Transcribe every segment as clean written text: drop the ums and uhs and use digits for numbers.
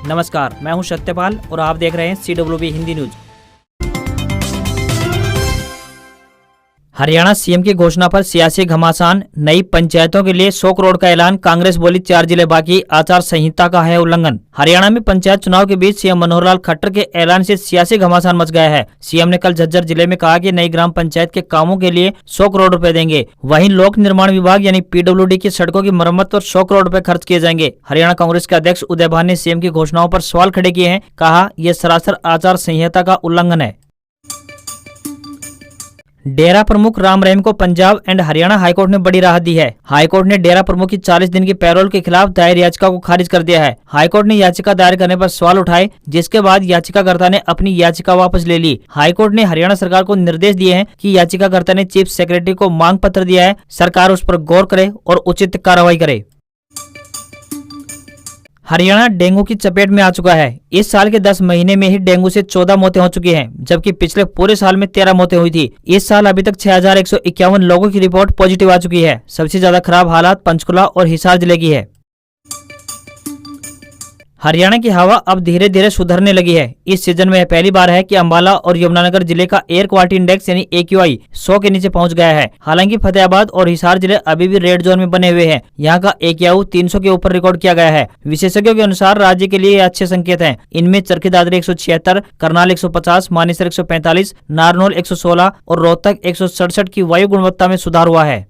नमस्कार, मैं हूं सत्यपाल और आप देख रहे हैं CWB Hindi news. Haryana CM की घोषणा पर सियासी घमासान, नई पंचायतों के लिए 100 करोड़ का ऐलान, कांग्रेस बोली 4 जिले बाकी, आचार संहिता का है उल्लंघन। हरियाणा में पंचायत चुनाव के बीच सीएम मनोहर लाल खट्टर के ऐलान से सियासी घमासान मच गया है। सीएम ने कल झज्जर जिले में कहा कि नई ग्राम पंचायत के कामों के लिए 100 करोड़ रुपए देंगे। वहीं लोक निर्माण विभाग यानी PWD की सड़कों की मरम्मत पर 100 करोड़ रुपए खर्च किए जाएंगे। हरियाणा कांग्रेस के अध्यक्ष उदय भान ने सीएम की घोषणाओं पर सवाल खड़े किए हैं। कहा, यह सरासर आचार संहिता का उल्लंघन है। डेरा प्रमुख राम रहीम को पंजाब एंड हरियाणा हाईकोर्ट ने बड़ी राहत दी है। हाईकोर्ट ने डेरा प्रमुख की 40 दिन की पैरोल के खिलाफ दायर याचिका को खारिज कर दिया है। हाईकोर्ट ने याचिका दायर करने पर सवाल उठाए, जिसके बाद याचिकाकर्ता ने अपनी याचिका वापस ले ली। हाईकोर्ट ने हरियाणा सरकार को निर्देश दिए हैं कि याचिकाकर्ता ने चीफ सेक्रेटरी को मांग पत्र दिया है, सरकार उस पर गौर करे और उचित कार्रवाई करे। हरियाणा डेंगू की चपेट में आ चुका है। इस साल के 10 महीने में ही डेंगू से 14 मौतें हो चुकी हैं, जबकि पिछले पूरे साल में 13 मौतें हुई थी। इस साल अभी तक 6151 लोगों की रिपोर्ट पॉजिटिव आ चुकी है। सबसे ज्यादा खराब हालात पंचकुला और हिसार जिले की है। हरियाणा की हवा अब धीरे धीरे सुधरने लगी है। इस सीजन में पहली बार है कि अंबाला और यमुनानगर जिले का एयर क्वालिटी इंडेक्स यानी AQI 100 के नीचे पहुंच गया है। हालांकि फतेहाबाद और हिसार जिले अभी भी रेड जोन में बने हुए हैं। यहाँ का AQI 300 के ऊपर रिकॉर्ड किया गया है। विशेषज्ञों के अनुसार राज्य के लिए अच्छे संकेत हैं। इनमें चरखी दादरी 176, करनाल 150, मानेसर 145, नारनौल 116 और रोहतक 167 की वायु गुणवत्ता में सुधार हुआ है।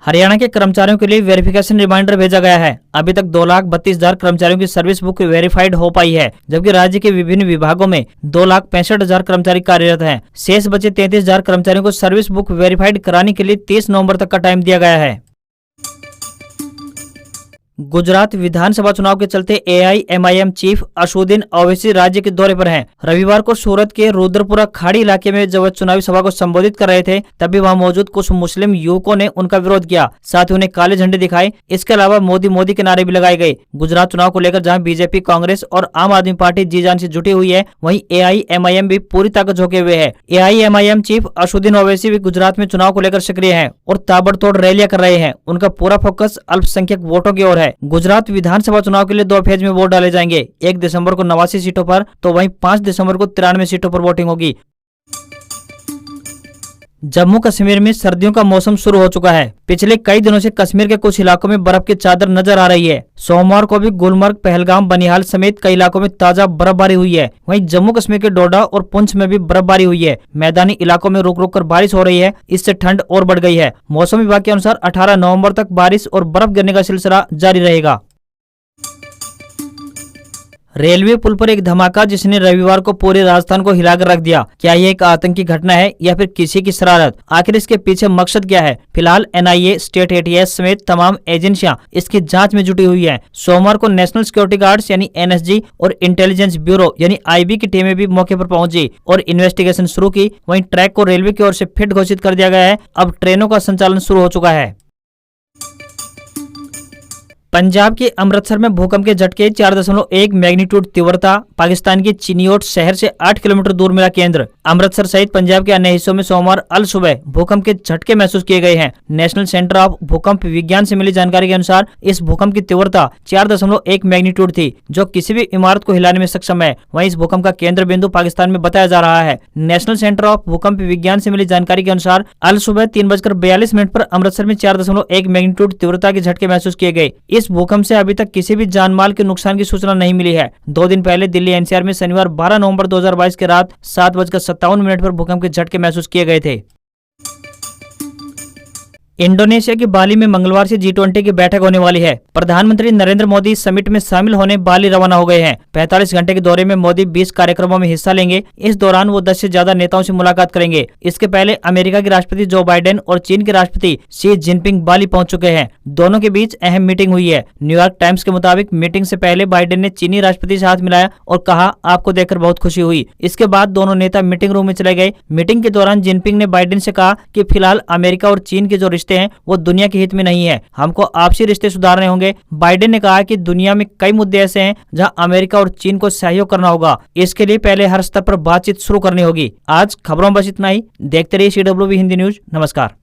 हरियाणा के कर्मचारियों के लिए वेरिफिकेशन रिमाइंडर भेजा गया है। अभी तक 2,32,000 कर्मचारियों की सर्विस बुक वेरीफाइड हो पाई है, जबकि राज्य के विभिन्न विभागों में 2,65,000 कर्मचारी कार्यरत हैं। शेष बचे 33,000 कर्मचारियों को सर्विस बुक वेरीफाइड कराने के लिए 30 नवंबर तक का टाइम दिया गया है। गुजरात विधानसभा चुनाव के चलते AIMIM चीफ असदुद्दीन ओवैसी राज्य के दौरे पर हैं। रविवार को सूरत के रुद्रपुरा खाड़ी इलाके में जब चुनावी सभा को संबोधित कर रहे थे, तभी वहां मौजूद कुछ मुस्लिम युवकों ने उनका विरोध किया, साथ ही उन्हें काले झंडे दिखाए। इसके अलावा मोदी मोदी के नारे भी लगाए गए। गुजरात चुनाव को लेकर जहाँ बीजेपी, कांग्रेस और आम आदमी पार्टी जी जान से जुटी हुई है, वहीं AIMIM भी पूरी ताकत झोंके हुए है। AIMIM चीफ असदुद्दीन ओवैसी भी गुजरात में चुनाव को लेकर सक्रिय है और ताबड़तोड़ रैलियां कर रहे हैं। उनका पूरा फोकस अल्पसंख्यक वोटों की ओर है। गुजरात विधानसभा चुनाव के लिए 2 फेज में वोट डाले जाएंगे। 1 दिसंबर को 89 सीटों पर तो वहीं 5 दिसंबर को 93 सीटों पर वोटिंग होगी। जम्मू कश्मीर में सर्दियों का मौसम शुरू हो चुका है। पिछले कई दिनों से कश्मीर के कुछ इलाकों में बर्फ की चादर नजर आ रही है। सोमवार को भी गुलमर्ग, पहलगाम, बनिहाल समेत कई इलाकों में ताजा बर्फबारी हुई है। वहीं जम्मू कश्मीर के डोडा और पुंछ में भी बर्फबारी हुई है। मैदानी इलाकों में रुक रुक कर बारिश हो रही है। इससे ठंड और बढ़ गई है। मौसम विभाग के अनुसार 18 नवंबर तक बारिश और बर्फ गिरने का सिलसिला जारी रहेगा। रेलवे पुल पर एक धमाका, जिसने रविवार को पूरे राजस्थान को हिलाकर रख दिया। क्या यह एक आतंकी घटना है या फिर किसी की शरारत? आखिर इसके पीछे मकसद क्या है? फिलहाल NIA, स्टेट ATS समेत तमाम एजेंसियां इसकी जांच में जुटी हुई हैं। सोमवार को नेशनल सिक्योरिटी गार्ड्स यानी NSG और इंटेलिजेंस ब्यूरो यानी IB की टीमें भी मौके पर पहुंची और इन्वेस्टिगेशन शुरू की। वहीं ट्रैक को रेलवे की ओर से फिट घोषित कर दिया गया है। अब ट्रेनों का संचालन शुरू हो चुका है। पंजाब के अमृतसर में भूकंप के झटके, 4.1 मैग्नीट्यूड तीव्रता। पाकिस्तान की चिनियोट शहर से 8 किलोमीटर दूर मिला केंद्र। अमृतसर सहित पंजाब के अन्य हिस्सों में सोमवार अल सुबह भूकंप के झटके महसूस किए गए हैं। नेशनल सेंटर ऑफ भूकंप विज्ञान से मिली जानकारी के अनुसार इस भूकंप की तीव्रता 4.1 मैग्नीट्यूड थी, जो किसी भी इमारत को हिलाने में सक्षम है। वहीं इस भूकंप का केंद्र बिंदु पाकिस्तान में बताया जा रहा है। नेशनल सेंटर ऑफ भूकंप विज्ञान से मिली जानकारी के अनुसार अल सुबह 3:42 पर अमृतसर में 4.1 मैग्नीट्यूड तीव्रता के झटके महसूस किए गए। इस भूकंप से अभी तक किसी भी जानमाल के नुकसान की सूचना नहीं मिली है। 2 दिन पहले दिल्ली NCR में शनिवार 12 नवंबर 2022 की रात 7:57 पर भूकंप के झटके महसूस किए गए थे। इंडोनेशिया की बाली में मंगलवार से G20 की बैठक होने वाली है। प्रधानमंत्री नरेंद्र मोदी समिट में शामिल होने बाली रवाना हो गए हैं। 45 घंटे के दौरे में मोदी 20 कार्यक्रमों में हिस्सा लेंगे। इस दौरान वो 10 से ज्यादा नेताओं से मुलाकात करेंगे। इसके पहले अमेरिका के राष्ट्रपति जो बाइडेन और चीन के राष्ट्रपति शी जिनपिंग बाली पहुंच चुके हैं। दोनों के बीच अहम मीटिंग हुई है। न्यूयॉर्क टाइम्स के मुताबिक मीटिंग से पहले बाइडेन ने चीनी राष्ट्रपति से हाथ मिलाया और कहा, आपको देखकर बहुत खुशी हुई। इसके बाद दोनों नेता मीटिंग रूम में चले गए। मीटिंग के दौरान जिनपिंग ने बाइडेन से कहा कि फिलहाल अमेरिका और चीन के जो रिश्ते हैं वो दुनिया के हित में नहीं है, हमको आपसी रिश्ते सुधारने होंगे। बाइडेन ने कहा कि दुनिया में कई मुद्दे ऐसे हैं जहां अमेरिका और चीन को सहयोग करना होगा। इसके लिए पहले हर स्तर पर बातचीत शुरू करनी होगी। आज खबरों में बस इतना ही। देखते रहिए CWB हिंदी न्यूज। नमस्कार।